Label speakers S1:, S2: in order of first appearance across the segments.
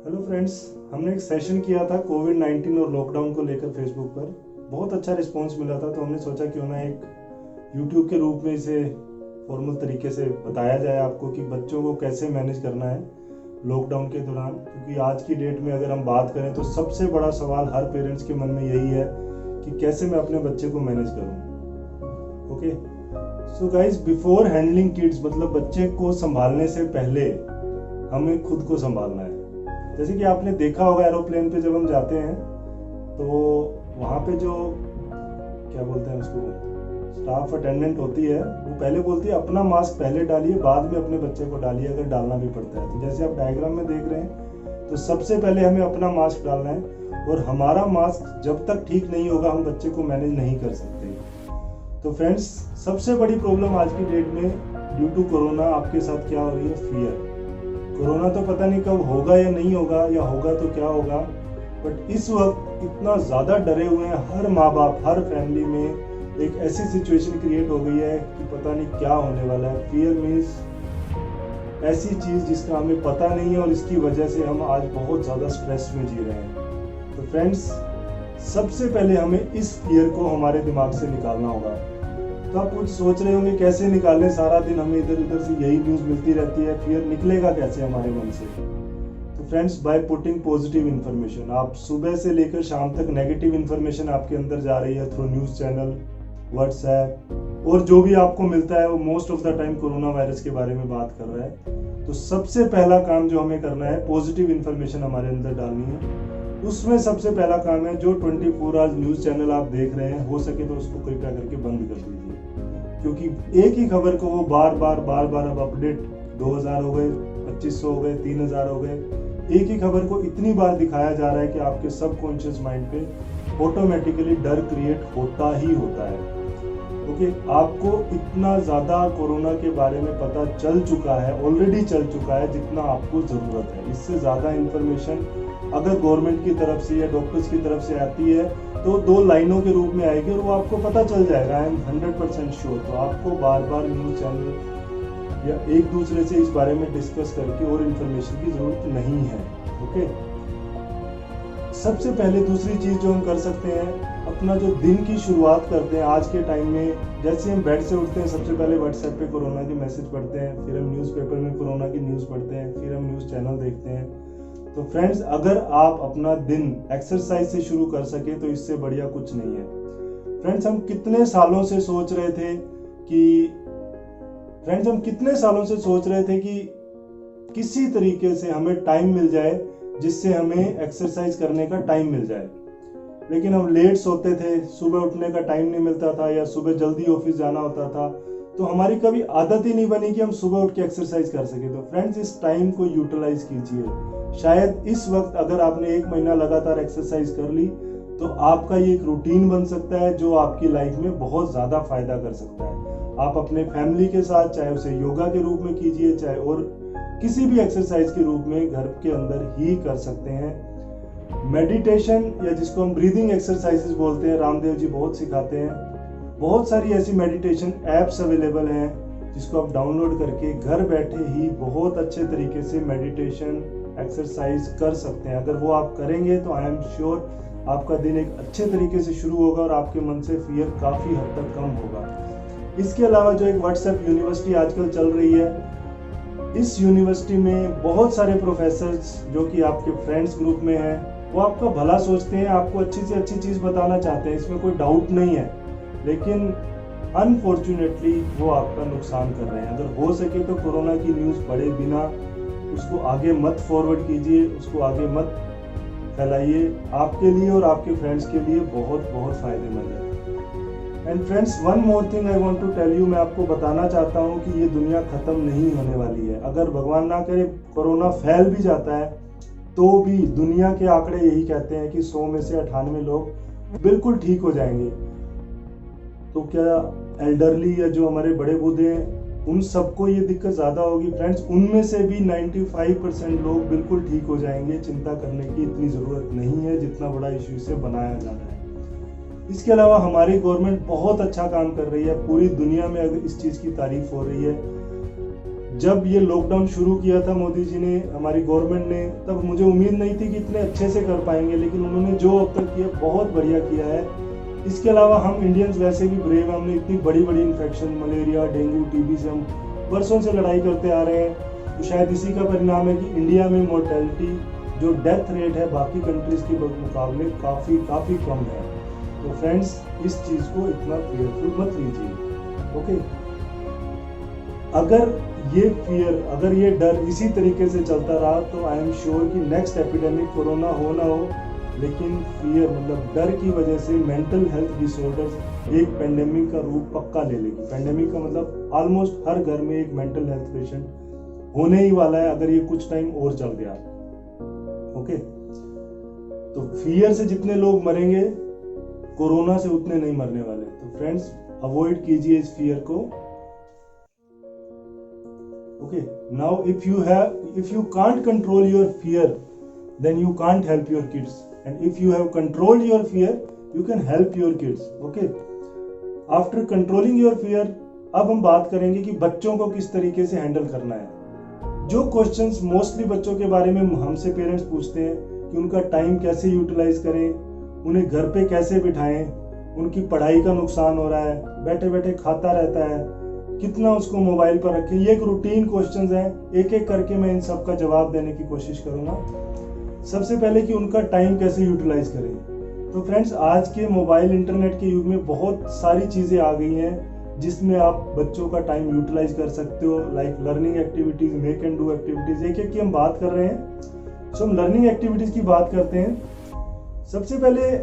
S1: Hello friends, हमने एक session किया था कोविड-19 और लॉकडाउन को लेकर फेसबुक पर। बहुत अच्छा रिस्पांस मिला था, तो हमने सोचा क्यों ना एक यूट्यूब के रूप में इसे फॉर्मल तरीके से बताया जाए आपको कि बच्चों को कैसे मैनेज करना है लॉकडाउन के दौरान। क्योंकि आज की डेट में अगर हम बात करें तो सबसे बड़ा सवाल हर पेरेंट्स के मन में यही है कि कैसे मैं अपने बच्चे को मैनेज करूँ। Okay, so guys, before handling kids मतलब बच्चे को संभालने से पहले हमें खुद को संभालना है। जैसे कि आपने देखा होगा एरोप्लेन पे जब हम जाते हैं तो वहाँ पे जो क्या बोलते हैं उसको, स्टाफ अटेंडेंट होती है, वो पहले बोलती है अपना मास्क पहले डालिए, बाद में अपने बच्चे को डालिए अगर डालना भी पड़ता है। तो जैसे आप डायग्राम में देख रहे हैं, तो सबसे पहले हमें अपना मास्क डालना है, और हमारा मास्क जब तक ठीक नहीं होगा हम बच्चे को मैनेज नहीं कर सकते। तो फ्रेंड्स, सबसे बड़ी प्रॉब्लम आज की डेट में ड्यू टू कोरोना आपके साथ क्या हो रही है? फियर। कोरोना तो पता नहीं कब होगा या नहीं होगा, या होगा तो क्या होगा, बट इस वक्त इतना ज़्यादा डरे हुए हैं हर माँ बाप, हर फैमिली में एक ऐसी सिचुएशन क्रिएट हो गई है कि पता नहीं क्या होने वाला है। फियर मीन्स ऐसी चीज़ जिसका हमें पता नहीं है, और इसकी वजह से हम आज बहुत ज़्यादा स्ट्रेस में जी रहे हैं। तो फ्रेंड्स, सबसे पहले हमें इस फियर को हमारे दिमाग से निकालना होगा। तो आप कुछ सोच रहे होंगे कैसे निकालें, सारा दिन हमें इधर उधर से यही न्यूज़ मिलती रहती है, फियर निकलेगा कैसे हमारे मन से? तो friends, by putting positive information. आप सुबह से लेकर शाम तक नेगेटिव इन्फॉर्मेशन आपके अंदर जा रही है थ्रू न्यूज़ चैनल, व्हाट्सएप, और जो भी आपको मिलता है वो most of the time corona virus के बारे में बात कर रहा है। तो सबसे पहला काम जो हमें करना है, पॉजिटिव इन्फॉर्मेशन हमारे अंदर डालनी है। उसमें सबसे पहला काम है, जो 24 आवर्स न्यूज़ चैनल आप देख रहे हैं, हो सके तो उसको कृपया करके बंद कर दीजिए। क्योंकि एक ही खबर को वो बार बार अब अपडेट 2000 हो गए, 2500 हो गए, 3000 हो गए, एक ही खबर को इतनी बार दिखाया जा रहा है कि आपके सबकॉन्शियस माइंड पे ऑटोमेटिकली डर क्रिएट होता ही होता है। ओके, आपको इतना ज़्यादा कोरोना के बारे में पता चल चुका है, ऑलरेडी चल चुका है जितना आपको ज़रूरत है। इससे ज़्यादा इन्फॉर्मेशन अगर गवर्नमेंट की तरफ से या डॉक्टर्स की तरफ से आती है तो 2 लाइनों के रूप में आएगी और वो आपको पता चल जाएगा। I am 100% sure. तो आपको बार बार न्यूज़ चैनल या एक दूसरे से इस बारे में डिस्कस करके और इन्फॉर्मेशन की ज़रूरत नहीं है। ओके, सबसे पहले दूसरी चीज़ जो हम कर सकते हैं, अपना जो दिन की शुरुआत करते हैं आज के टाइम में, जैसे हम बेड से उठते हैं सबसे पहले व्हाट्सएप पे कोरोना की मैसेज पढ़ते हैं, फिर हम न्यूज़पेपर में कोरोना की न्यूज़ पढ़ते हैं, फिर हम न्यूज़ चैनल देखते हैं। तो फ्रेंड्स, अगर आप अपना दिन एक्सरसाइज से शुरू कर सके तो इससे बढ़िया कुछ नहीं है। फ्रेंड्स, हम कितने सालों से सोच रहे थे कि किसी तरीके से हमें टाइम मिल जाए जिससे हमें एक्सरसाइज करने का टाइम मिल जाए, लेकिन हम लेट सोते थे, सुबह उठने का टाइम नहीं मिलता था, या सुबह जल्दी ऑफिस जाना होता था, तो हमारी कभी आदत ही नहीं बनी कि हम सुबह उठ के एक्सरसाइज कर सके। तो फ्रेंड्स, इस टाइम को यूटिलाइज कीजिए। शायद इस वक्त अगर आपने 1 महीना लगातार एक्सरसाइज कर ली तो आपका ये एक रूटीन बन सकता है जो आपकी लाइफ में बहुत ज़्यादा फायदा कर सकता है। आप अपने फैमिली के साथ, चाहे उसे योगा के रूप में कीजिए, चाहे और किसी भी एक्सरसाइज के रूप में घर के अंदर ही कर सकते हैं। मेडिटेशन, या जिसको हम ब्रीदिंग एक्सरसाइजेस बोलते हैं, रामदेव जी बहुत सिखाते हैं। बहुत सारी ऐसी मेडिटेशन ऐप्स अवेलेबल हैं जिसको आप डाउनलोड करके घर बैठे ही बहुत अच्छे तरीके से मेडिटेशन एक्सरसाइज कर सकते हैं। अगर वो आप करेंगे तो आई एम श्योर आपका दिन एक अच्छे तरीके से शुरू होगा और आपके मन से फियर काफ़ी हद तक कम होगा। इसके अलावा जो एक व्हाट्सएप यूनिवर्सिटी आजकल चल रही है, इस यूनिवर्सिटी में बहुत सारे प्रोफेसर्स जो कि आपके फ्रेंड्स ग्रुप में हैं, वो आपका भला सोचते हैं, आपको अच्छी से अच्छी चीज़ बताना चाहते हैं, इसमें कोई डाउट नहीं है, लेकिन अनफॉर्चुनेटली वो आपका नुकसान कर रहे हैं। अगर हो सके तो कोरोना की न्यूज़ पढ़े बिना उसको आगे मत फॉरवर्ड कीजिए, उसको आगे मत फैलाइए। आपके लिए और आपके फ्रेंड्स के लिए बहुत बहुत फायदेमंद है। And friends, one more thing I want to tell you, मैं आपको बताना चाहता हूँ कि ये दुनिया ख़त्म नहीं होने वाली है। अगर भगवान ना करे कोरोना फैल भी जाता है तो भी दुनिया के आंकड़े यही कहते हैं कि 100 में से 98 लोग बिल्कुल ठीक हो जाएंगे। तो क्या एल्डरली या जो हमारे बड़े बूढ़े हैं उन सबको ये दिक्कत ज़्यादा होगी? फ्रेंड्स, उनमें से भी 95% लोग बिल्कुल ठीक हो जाएंगे। चिंता करने की इतनी ज़रूरत नहीं है जितना बड़ा इशू से बनाया जा रहा है। इसके अलावा हमारी गवर्नमेंट बहुत अच्छा काम कर रही है, पूरी दुनिया में अगर इस चीज़ की तारीफ हो रही है। जब ये लॉकडाउन शुरू किया था मोदी जी ने, हमारी गवर्नमेंट ने, तब मुझे उम्मीद नहीं थी कि इतने अच्छे से कर पाएंगे, लेकिन उन्होंने जो अब तक किया बहुत बढ़िया किया है। इसके अलावा हम इंडियंस वैसे भी ब्रेव हैं, हमने इतनी बड़ी बड़ी इन्फेक्शन, मलेरिया, डेंगू, टीबी से हम वर्षों से लड़ाई करते आ रहे हैं। तो शायद इसी का परिणाम है कि इंडिया में मोर्टेलिटी, जो डेथ रेट है, बाकी कंट्रीज के मुकाबले काफ़ी कम है। तो फ्रेंड्स, इस चीज़ को इतना फेयरफुल मत लीजिए, ओके। अगर ये डर इसी तरीके से चलता रहा तो आई एम श्योर कि नेक्स्ट एपिडेमिक कोरोना हो ना हो, लेकिन फियर मतलब डर की वजह से मेंटल हेल्थ डिसऑर्डर्स एक पेंडेमिक का रूप पक्का ले लेगी। पेंडेमिक का मतलब ऑलमोस्ट हर घर में एक मेंटल हेल्थ पेशेंट होने ही वाला है अगर ये कुछ टाइम और चल गया, ओके। तो फियर से जितने लोग मरेंगे, कोरोना से उतने नहीं मरने वाले। तो फ्रेंड्स, अवॉइड कीजिए इस फियर को, okay. Now if you can't control your fear, then you can't help your kids, and if you have controlled your fear, you can help your kids, okay. After controlling your fear, अब हम बात करेंगे कि बच्चों को किस तरीके से हैंडल करना है। जो क्वेश्चंस मोस्टली बच्चों के बारे में हमसे पेरेंट्स पूछते हैं कि उनका टाइम कैसे यूटिलाइज करें, उन्हें घर पे कैसे बिठाएं, उनकी पढ़ाई का नुकसान हो रहा है, बैठे बैठे खाता रहता है, कितना उसको मोबाइल पर रखें, ये एक रूटीन क्वेश्चंस हैं। एक एक करके मैं इन सब का जवाब देने की कोशिश करूंगा। सबसे पहले कि उनका टाइम कैसे यूटिलाइज करें। तो फ्रेंड्स, आज के मोबाइल इंटरनेट के युग में बहुत सारी चीज़ें आ गई हैं जिसमें आप बच्चों का टाइम यूटिलाइज कर सकते हो, like learning activities, make and do activities. एक एक की हम बात कर रहे हैं। सो हम लर्निंग एक्टिविटीज़ की बात करते हैं। सबसे पहले,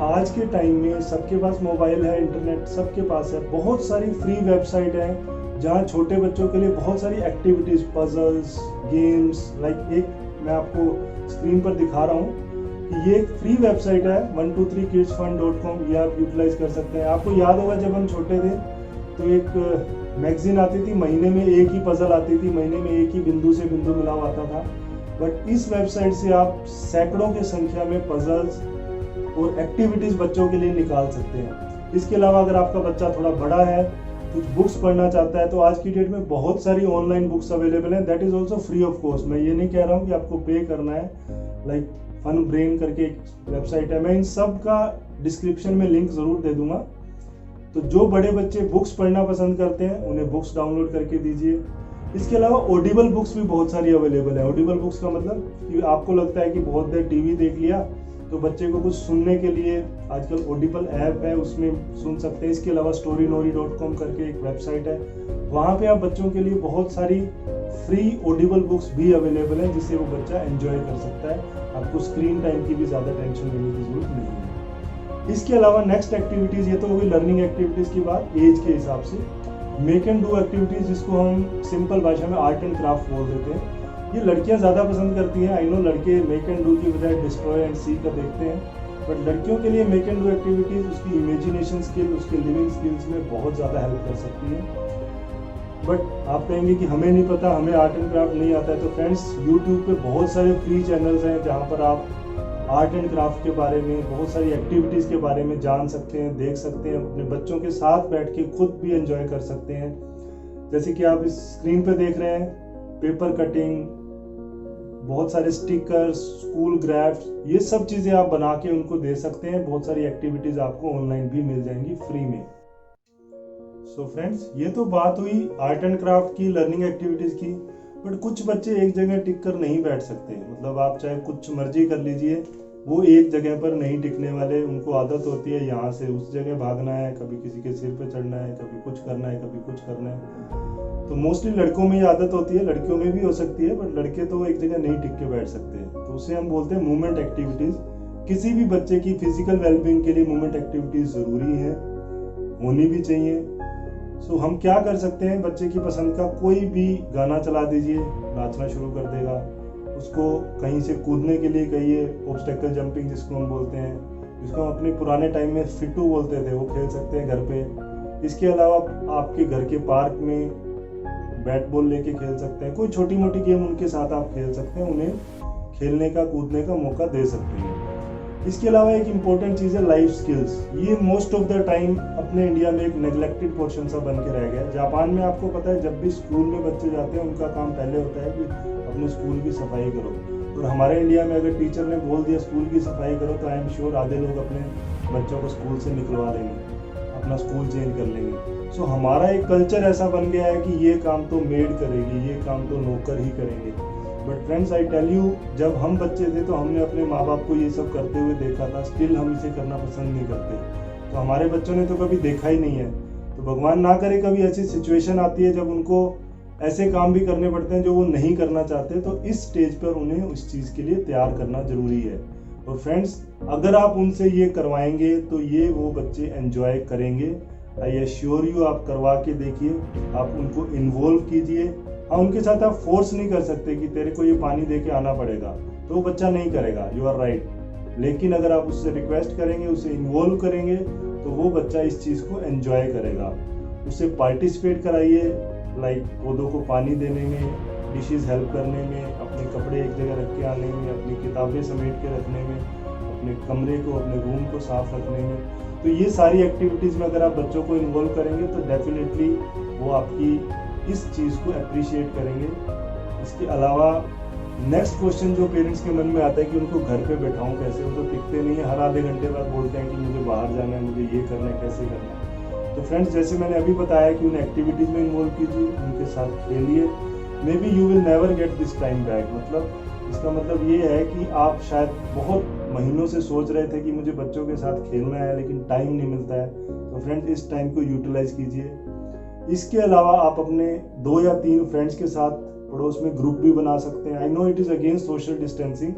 S1: आज के टाइम में सबके पास मोबाइल है, इंटरनेट सबके पास है, बहुत सारी फ्री वेबसाइट हैं जहाँ छोटे बच्चों के लिए बहुत सारी एक्टिविटीज़, पजल्स, गेम्स, लाइक एक मैं आपको स्क्रीन पर दिखा रहा हूँ कि ये एक फ्री वेबसाइट है 123kidsfun.com, ये आप यूटिलाइज कर सकते हैं। आपको याद होगा जब हम छोटे थे तो एक मैगजीन आती थी, महीने में एक ही पजल आती थी, महीने में एक ही बिंदु से बिंदु मिला हुआ था। बट इस वेबसाइट से आप सैकड़ों की संख्या में पजल्स और एक्टिविटीज बच्चों के लिए निकाल सकते हैं। इसके अलावा अगर आपका बच्चा थोड़ा बड़ा है, कुछ बुक्स पढ़ना चाहता है, तो आज की डेट में बहुत सारी ऑनलाइन बुक्स अवेलेबल हैं, that is also free of cost. मैं ये नहीं कह रहा हूँ कि आपको पे करना है, लाइक फन ब्रेन करके एक वेबसाइट है, मैं इन सब का डिस्क्रिप्शन में लिंक जरूर दे दूंगा। तो जो बड़े बच्चे बुक्स पढ़ना पसंद करते हैं उन्हें बुक्स डाउनलोड करके दीजिए। इसके अलावा ऑडिबल बुक्स भी बहुत सारी अवेलेबल है। ऑडिबल बुक्स का मतलब कि आपको लगता है कि बहुत देर टीवी देख लिया तो बच्चे को कुछ सुनने के लिए आजकल ऑडिबल ऐप है, उसमें सुन सकते हैं। इसके अलावा storynori.com करके एक वेबसाइट है, वहाँ पे आप बच्चों के लिए बहुत सारी फ्री ऑडिबल बुक्स भी अवेलेबल है जिससे वो बच्चा एंजॉय कर सकता है। आपको स्क्रीन टाइम की भी ज़्यादा टेंशन लेने की जरूरत नहीं है। इसके अलावा नेक्स्ट एक्टिविटीज़, ये तो होगी लर्निंग एक्टिविटीज़ की बात एज के हिसाब से। मेक एंड डू एक्टिविटीज़, जिसको हम सिंपल भाषा में आर्ट एंड क्राफ्ट बोल देते हैं, ये लड़कियां ज़्यादा पसंद करती हैं। आई नो लड़के मेक एंड डू की बजाय डिस्ट्रॉय एंड सी का देखते हैं, बट लड़कियों के लिए मेक एंड डू एक्टिविटीज़ उसकी इमेजिनेशन स्किल, उसके लिविंग स्किल्स में बहुत ज़्यादा हेल्प कर सकती है। बट आप कहेंगे कि हमें नहीं पता, हमें आर्ट एंड क्राफ्ट नहीं आता है। तो फ्रेंड्स, यूट्यूब पे बहुत सारे फ्री चैनल्स हैं जहाँ पर आप आर्ट एंड क्राफ्ट के बारे में, बहुत सारी एक्टिविटीज़ के बारे में जान सकते हैं, देख सकते हैं, अपने बच्चों के साथ बैठ के खुद भी एंजॉय कर सकते हैं। जैसे कि आप इस स्क्रीन पे देख रहे हैं, पेपर कटिंग, बहुत सारे स्टिकर्स, स्कूल ग्राफ्ट्स, ये सब चीज़ें आप बना के उनको दे सकते हैं। बहुत सारी एक्टिविटीज़ आपको ऑनलाइन भी मिल जाएंगी फ्री में। सो फ्रेंड्स, ये तो बात हुई आर्ट एंड क्राफ्ट की, लर्निंग एक्टिविटीज़ की। बट कुछ बच्चे एक जगह टिक कर नहीं बैठ सकते, मतलब आप चाहे कुछ मर्जी कर लीजिए, वो एक जगह पर नहीं टिकने वाले। उनको आदत होती है यहाँ से उस जगह भागना है, कभी किसी के सिर पे चढ़ना है, कभी कुछ करना है, कभी कुछ करना है। तो मोस्टली लड़कों में ये आदत होती है, लड़कियों में भी हो सकती है, बट लड़के तो एक जगह नहीं टिक के बैठ सकते। तो उसे हम बोलते हैं मूवमेंट एक्टिविटीज़। किसी भी बच्चे की फिजिकल वेलबींग के लिए मूवमेंट एक्टिविटीज़ ज़रूरी है, होनी भी चाहिए। सो हम क्या कर सकते हैं, बच्चे की पसंद का कोई भी गाना चला दीजिए, नाचना शुरू कर देगा। उसको कहीं से कूदने के लिए कहिए, ऑब्स्टेकल जंपिंग जिसको हम बोलते हैं, जिसको हम अपने पुराने टाइम में फिटू बोलते थे, वो खेल सकते हैं घर पे। इसके अलावा आपके घर के पार्क में बैट बॉल लेके खेल सकते हैं, कोई छोटी मोटी गेम उनके साथ आप खेल सकते हैं, उन्हें खेलने का, कूदने का मौका दे सकते हैं। इसके अलावा एक इम्पोर्टेंट चीज़ है लाइफ स्किल्स। ये मोस्ट ऑफ द टाइम अपने इंडिया में एक नेग्लेक्टेड पोर्शन सा बन के रह गया है। जापान में आपको पता है जब भी स्कूल में बच्चे जाते हैं उनका काम पहले होता है कि अपने स्कूल की सफाई करो, और हमारे इंडिया में अगर टीचर ने बोल दिया स्कूल की सफाई करो तो आई एम श्योर आधे लोग अपने बच्चों को स्कूल से निकलवा देंगे, अपना स्कूल चेंज कर लेंगे। सो हमारा एक कल्चर ऐसा बन गया है कि ये काम तो मेड करेगी, ये काम तो नौकर ही करेंगे। But friends I tell you, जब हम बच्चे थे तो हमने अपने माँ बाप को ये सब करते हुए देखा था, स्टिल हम इसे करना पसंद नहीं करते। तो हमारे बच्चों ने तो कभी देखा ही नहीं है। तो भगवान ना करे कभी ऐसी सिचुएशन आती है जब उनको ऐसे काम भी करने पड़ते हैं जो वो नहीं करना चाहते, तो इस स्टेज पर उन्हें उस चीज़ के लिए तैयार करना जरूरी है। और फ्रेंड्स, अगर आप उनसे ये करवाएंगे तो ये वो बच्चे एंजॉय करेंगे। आई एश्योर यू, आप करवा के देखिए, आप उनको इन्वॉल्व कीजिए। हाँ, उनके साथ आप फोर्स नहीं कर सकते कि तेरे को ये पानी दे के आना पड़ेगा, तो वो बच्चा नहीं करेगा, यू आर राइट। लेकिन अगर आप उससे रिक्वेस्ट करेंगे, उसे इन्वॉल्व करेंगे, तो वो बच्चा इस चीज़ को एंजॉय करेगा। उसे पार्टिसिपेट कराइए, लाइक पौधों को पानी देने में, डिशेस हेल्प करने में, अपने कपड़े एक जगह रख के आने में, अपनी किताबें समेट के रखने में, अपने कमरे को, अपने रूम को साफ रखने में। तो ये सारी एक्टिविटीज़ में अगर आप बच्चों को इन्वॉल्व करेंगे तो डेफिनेटली वो आपकी इस चीज़ को अप्रिशिएट करेंगे। इसके अलावा नेक्स्ट क्वेश्चन जो पेरेंट्स के मन में आता है कि उनको घर पे बैठाऊं कैसे, वो तो टिकते नहीं है, हर आधे घंटे बाद बोलते हैं कि मुझे बाहर जाना है, मुझे ये करना है, कैसे करना है। तो फ्रेंड्स, जैसे मैंने अभी बताया कि उन्हें एक्टिविटीज़ में इन्वॉल्व कीजिए, उनके साथ खेलिए। May be you will never get this time back. मतलब इसका मतलब ये है कि आप शायद बहुत महीनों से सोच रहे थे कि मुझे बच्चों के साथ खेलना है लेकिन टाइम नहीं मिलता है। तो फ्रेंड्स, इस टाइम को यूटिलाइज कीजिए। इसके अलावा आप अपने 2 या 3 फ्रेंड्स के साथ पड़ोस में ग्रुप भी बना सकते हैं। I know it is against social distancing,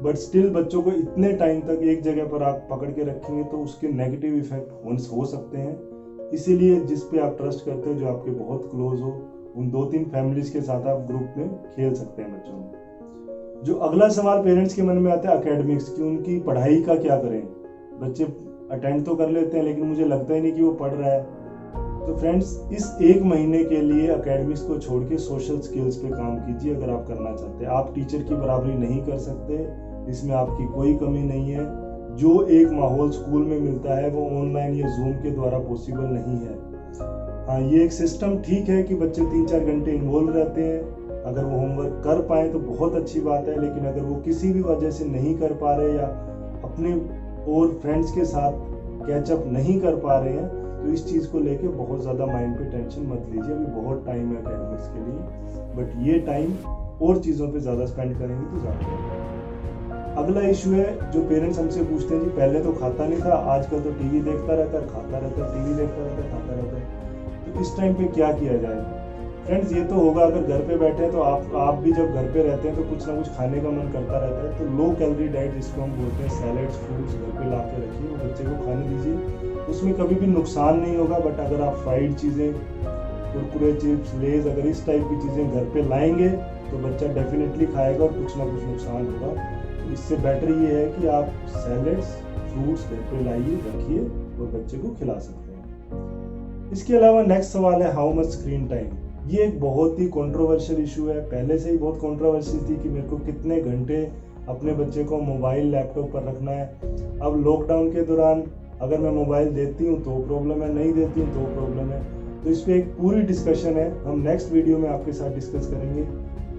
S1: but still बच्चों को इतने टाइम तक एक जगह पर आप पकड़ के रखेंगे तो उसके नेगेटिव इफेक्ट हो सकते हैं। इसीलिए जिस पे आप ट्रस्ट करते हो, जो आपके बहुत क्लोज हो, उन 2-3 फैमिलीज के साथ आप ग्रुप में खेल सकते हैं बच्चों में। जो अगला सवाल पेरेंट्स के मन में आता है एकेडमिक्स की, उनकी पढ़ाई का क्या करें। बच्चे अटेंड तो कर लेते हैं लेकिन मुझे लगता ही नहीं कि वो पढ़ रहा है। तो फ्रेंड्स, इस 1 महीने के लिए एकेडमिक्स को छोड़ के सोशल स्किल्स पे काम कीजिए अगर आप करना चाहते हैं। आप टीचर की बराबरी नहीं कर सकते, इसमें आपकी कोई कमी नहीं है। जो एक माहौल स्कूल में मिलता है वो ऑनलाइन या जूम के द्वारा पॉसिबल नहीं है। हाँ, ये एक सिस्टम ठीक है कि बच्चे 3-4 घंटे इन्वॉल्व रहते हैं। अगर वो होमवर्क कर पाए तो बहुत अच्छी बात है, लेकिन अगर वो किसी भी वजह से नहीं कर पा रहे या अपने और फ्रेंड्स के साथ कैचअप नहीं कर पा रहे हैं, तो इस चीज़ को लेके बहुत ज़्यादा माइंड पे टेंशन मत लीजिए। अभी बहुत टाइम है एकेडमिक्स के लिए, बट ये टाइम और चीज़ों पे ज़्यादा स्पेंड करेंगे तो ज़्यादा। अगला इशू है जो पेरेंट्स हमसे पूछते हैं, जी पहले तो खाता नहीं था, आजकल तो टीवी देखता रहता है, खाता रहता है, टीवी देखता रहता है, खाता रहता है, तो इस टाइम पे क्या किया जाए। फ्रेंड्स, ये तो होगा अगर घर पे बैठे हैं तो आप भी जब घर पे रहते हैं तो कुछ ना कुछ खाने का मन करता रहता है। तो लो कैलोरी डाइट जिसको हम बोलते हैं, सैलेड्स, फ्रूट्स घर पे ला के रखिए, वो बच्चे को खाने दीजिए। उसमें कभी भी नुकसान नहीं होगा। बट अगर आप फ्राइड चीज़ें, कुरकुरे, चिप्स, लेज, अगर इस टाइप की चीज़ें घर पे लाएंगे तो बच्चा डेफिनेटली खाएगा और कुछ ना कुछ नुकसान होगा। तो इससे बेटर ये है कि आप सैलेड्स, फ्रूट्स घर पे लाइए, रखिए और बच्चे को खिला सकते हैं। इसके अलावा नेक्स्ट सवाल है हाउ मच स्क्रीन टाइम। ये एक बहुत ही कंट्रोवर्शियल इशू है, पहले से ही बहुत कंट्रोवर्सी थी कि मेरे को कितने घंटे अपने बच्चे को मोबाइल, लैपटॉप पर रखना है। अब लॉकडाउन के दौरान अगर मैं मोबाइल देती हूँ तो प्रॉब्लम है, नहीं देती हूँ तो प्रॉब्लम है। तो इस पर एक पूरी डिस्कशन है, हम नेक्स्ट वीडियो में आपके साथ डिस्कस करेंगे।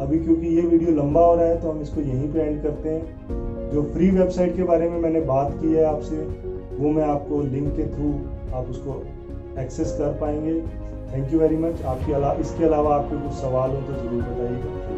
S1: अभी क्योंकि ये वीडियो लंबा हो रहा है तो हम इसको यहीं पे एंड करते हैं। जो फ्री वेबसाइट के बारे में मैंने बात की है आपसे, वो मैं आपको लिंक के थ्रू आप उसको एक्सेस कर पाएंगे। Thank you very much. इसके अलावा आपके कुछ सवाल हो तो ज़रूर बताइएगा।